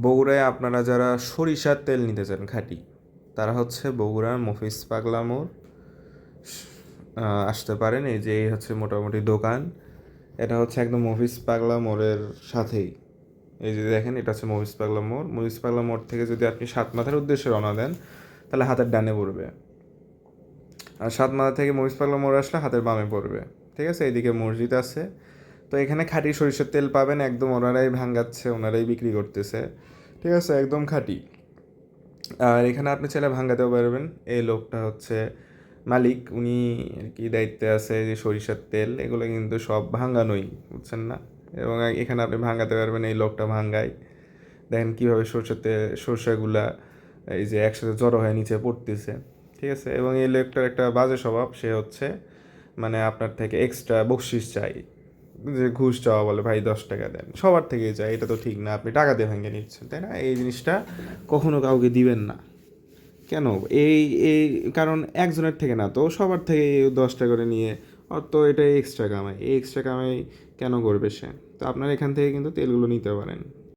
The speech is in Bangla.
বগুড়ায় আপনারা যারা সরিষার তেল নিতে চান খাঁটি, তারা হচ্ছে বগুড়ার মফিজ পাগলা মোড় আসতে পারেন। এই যে এই হচ্ছে মোটামুটি দোকান, এটা হচ্ছে একদম মফিজ পাগলা মোড়ের সাথেই। এই যে দেখেন, এটা হচ্ছে মফিজ পাগলা মোড়। মফিজ পাগলা মোড় থেকে যদি আপনি সাতমাথার উদ্দেশ্যে রওনা দেন, তাহলে হাতের ডানে পড়বে। আর সাতমাথা থেকে মফিজ পাগলা মোড় আসলে হাতের বামে পড়বে। ঠিক আছে, এইদিকে মসজিদ আছে। তো এখানে খাঁটি সরিষার তেল পাবেন, একদম ওনারাই ভাঙ্গাচ্ছে, ওনারাই বিক্রি করতেছে। ঠিক আছে, একদম খাঁটি। আর এখানে আপনি চাইলে ভাঙ্গাতেও পারবেন। এই লোকটা হচ্ছে মালিক, উনি আর কি দায়িত্বে আছে যে সরিষার তেল এগুলো কিন্তু সব ভাঙ্গানোই, বুঝছেন না? এবং এখানে আপনি ভাঙ্গাতে পারবেন, এই লোকটা ভাঙ্গায়। দেখেন কীভাবে সরষাগুলা এই যে একসাথে জড়ো হয়ে নিচে পড়তেছে। ঠিক আছে, এবং এই লোকটার একটা বাজে স্বভাব, সে হচ্ছে মানে আপনার থেকে এক্সট্রা বকশিস চাই, যে ঘুষ চাওয়া বলে, ভাই 10 টাকা দেন, সবার থেকেই চাই। এটা তো ঠিক না, আপনি টাকা দিয়ে ভেঙে নিচ্ছেন, তাই না? এই জিনিসটা কখনো কাউকে দিবেন না। কেন? এই এই কারণ একজনের থেকে না তো, সবার থেকে 10 টাকা করে নিয়ে ওর তো এটা এক্সট্রা কামাই, এই এক্সট্রা কামাই কেন করবে সে? তো আপনার এখান থেকে কিন্তু তেলগুলো নিতে পারেন।